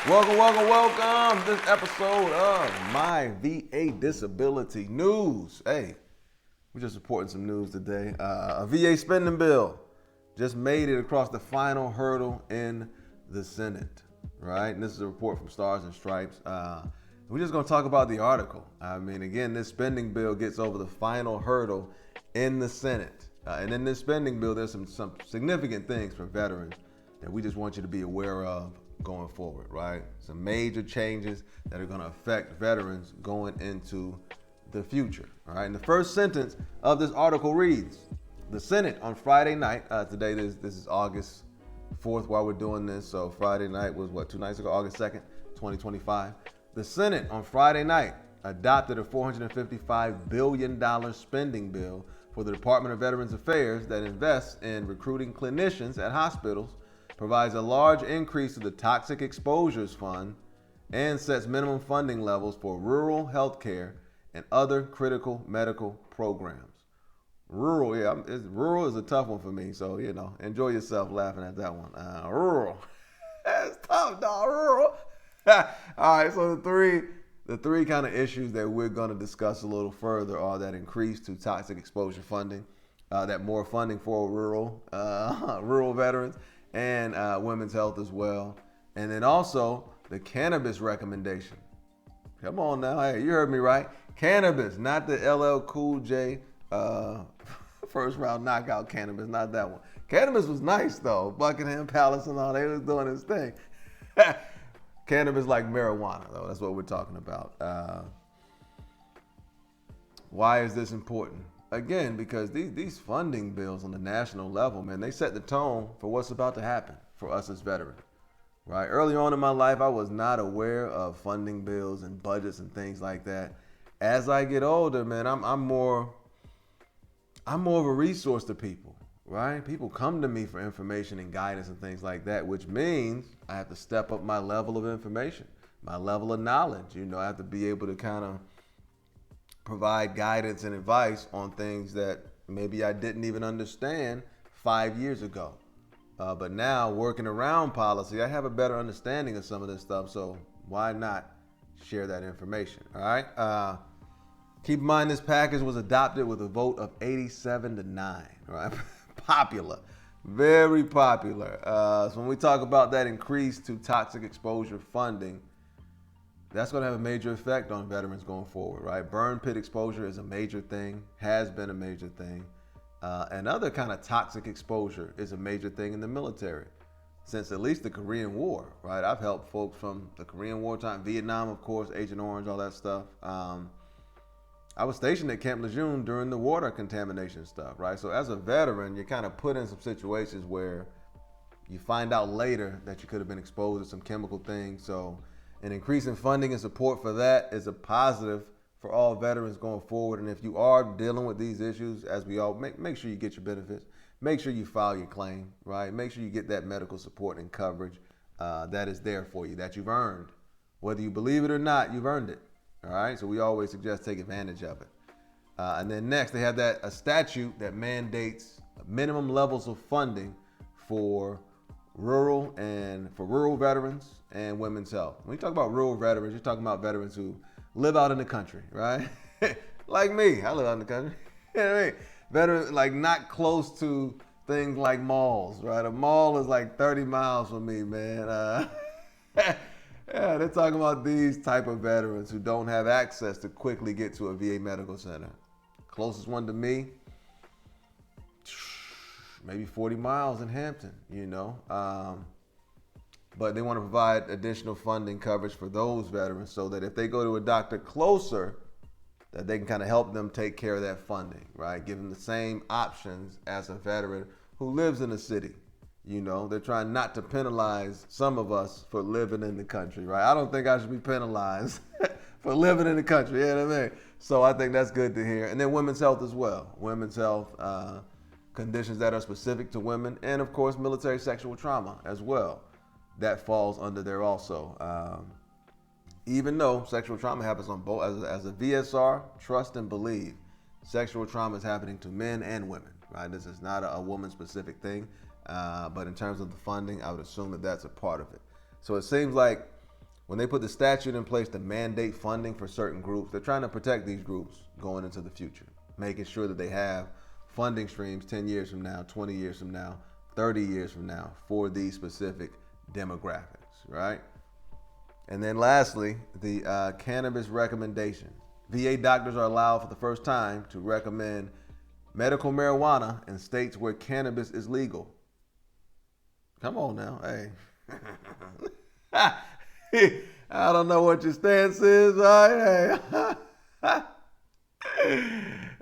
Welcome. This episode of My VA Disability News. Hey, we're just reporting some news today. A VA spending bill just made it across the final hurdle in the Senate, right? And this is a report from Stars and Stripes. We're just going to talk about the article. I mean, again, this spending bill gets over the final hurdle in the Senate. And in this spending bill, there's some significant things for veterans that we just want you to be aware of going forward, right? Some major changes that are going to affect veterans going into the future, all right? And the first sentence of this article reads, the Senate on Friday night, today this is August 4th while we're doing this, so Friday night was 2 nights ago, August 2nd, 2025. The Senate on Friday night adopted a $455 billion spending bill for the Department of Veterans Affairs that invests in recruiting clinicians at hospitals, provides a large increase to the Toxic Exposures Fund, and sets minimum funding levels for rural health care and other critical medical programs. Rural is a tough one for me, so, enjoy yourself laughing at that one. Rural. That's tough, dog, rural. All right, so the three kind of issues that we're going to discuss a little further are that increase to toxic exposure funding, that more funding for rural veterans, and women's health as well. And then also the cannabis recommendation. Come on now, hey, you heard me right. Cannabis, not the LL Cool J first round knockout cannabis, not that one. Cannabis was nice though. Buckingham Palace and all, they was doing his thing. Cannabis like marijuana though, that's what we're talking about. Why is this important? Again, because these funding bills on the national level, man, they set the tone for what's about to happen for us as veterans, right? Early on in my life, I was not aware of funding bills and budgets and things like that. As I get older, man, I'm more of a resource to people, right? People come to me for information and guidance and things like that, which means I have to step up my level of information, my level of knowledge. I have to be able to kind of provide guidance and advice on things that maybe I didn't even understand 5 years ago. But now working around policy, I have a better understanding of some of this stuff. So why not share that information? All right. Keep in mind this package was adopted with a vote of 87-9. Right. Popular, very popular. So when we talk about that increase to toxic exposure funding, that's going to have a major effect on veterans going forward, right? Burn pit exposure is a major thing, has been a major thing. And other kind of toxic exposure is a major thing in the military since at least the Korean War, right? I've helped folks from the Korean War time, Vietnam, of course, Agent Orange, all that stuff. I was stationed at Camp Lejeune during the water contamination stuff, right? So as a veteran, you're kind of put in some situations where you find out later that you could have been exposed to some chemical things. So an increase in funding and support for that is a positive for all veterans going forward. And if you are dealing with these issues, as we all, make sure you get your benefits. Make sure you file your claim, right? Make sure you get that medical support and coverage that is there for you, that you've earned. Whether you believe it or not, you've earned it, all right? So we always suggest take advantage of it. And then next, they have a statute that mandates minimum levels of funding for rural veterans and women's health. When you talk about rural veterans, you're talking about veterans who live out in the country, right? Like me, I live out in the country. You know what I mean? Veterans, like not close to things like malls, right? A mall is like 30 miles from me, man. Yeah, they're talking about these type of veterans who don't have access to quickly get to a VA medical center. Closest one to me, maybe 40 miles in Hampton, but they want to provide additional funding coverage for those veterans so that if they go to a doctor closer, that they can kind of help them take care of that funding, right? Give them the same options as a veteran who lives in the city. They're trying not to penalize some of us for living in the country, right? I don't think I should be penalized for living in the country, you know what I mean? So I think that's good to hear. And then women's health as well. Women's health, conditions that are specific to women, and of course military sexual trauma as well. That falls under there also. Even though sexual trauma happens on both, as a VSR, trust and believe, sexual trauma is happening to men and women, right? This is not a woman-specific thing, but in terms of the funding, I would assume that that's a part of it. So it seems like when they put the statute in place to mandate funding for certain groups, they're trying to protect these groups going into the future, making sure that they have funding streams 10 years from now, 20 years from now, 30 years from now for these specific demographics, right? And then lastly, the cannabis recommendation. VA doctors are allowed for the first time to recommend medical marijuana in states where cannabis is legal. Come on now, hey. I don't know what your stance is, right? Hey.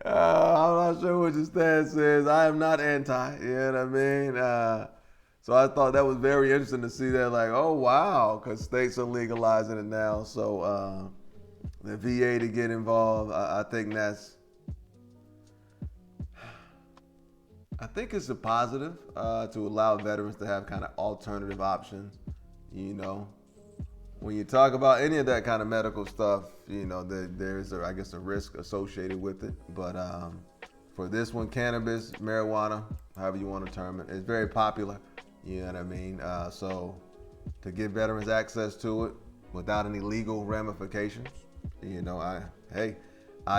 I'm not sure what your stance is. I am not anti, you know what I mean? So I thought that was very interesting to see that, like, oh, wow, because states are legalizing it now. So the VA to get involved, I think it's a positive to allow veterans to have kind of alternative options. You know, when you talk about any of that kind of medical stuff, you know, there's, I guess, a risk associated with it. But for this one, cannabis, marijuana, however you want to term it, it's very popular. You know what I mean? So to give veterans access to it without any legal ramifications, you know, I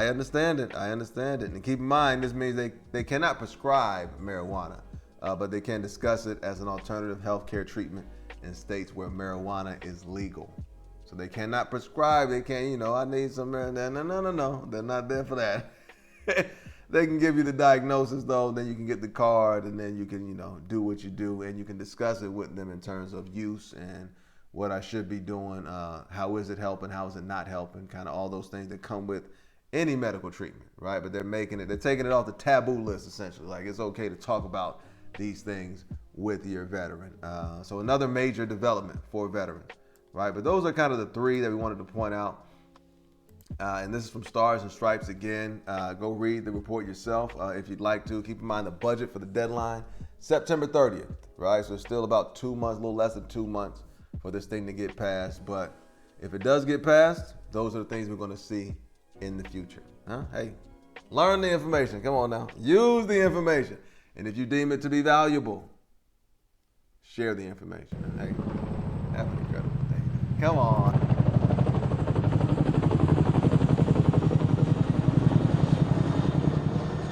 understand it. I understand it. And keep in mind, this means they cannot prescribe marijuana, but they can discuss it as an alternative healthcare treatment in states where marijuana is legal. So they cannot prescribe. They can't, you know, I need some marijuana. No. They're not there for that. They can give you the diagnosis, though. Then you can get the card, and then you can, you know, do what you do, and you can discuss it with them in terms of use and what I should be doing. How is it helping? How is it not helping? Kind of all those things that come with any medical treatment, right? But they're taking it off the taboo list, essentially. Like, it's okay to talk about these things with your veteran. So another major development for veterans, right? But those are kind of the three that we wanted to point out. And this is from Stars and Stripes again. Go read the report yourself if you'd like to. Keep in mind the budget for the deadline, September 30th, right? So it's still about 2 months, a little less than 2 months for this thing to get passed. But if it does get passed, those are the things we're going to see in the future. Hey, learn the information. Come on now. Use the information. And if you deem it to be valuable, share the information. Hey, have an incredible day. Come on.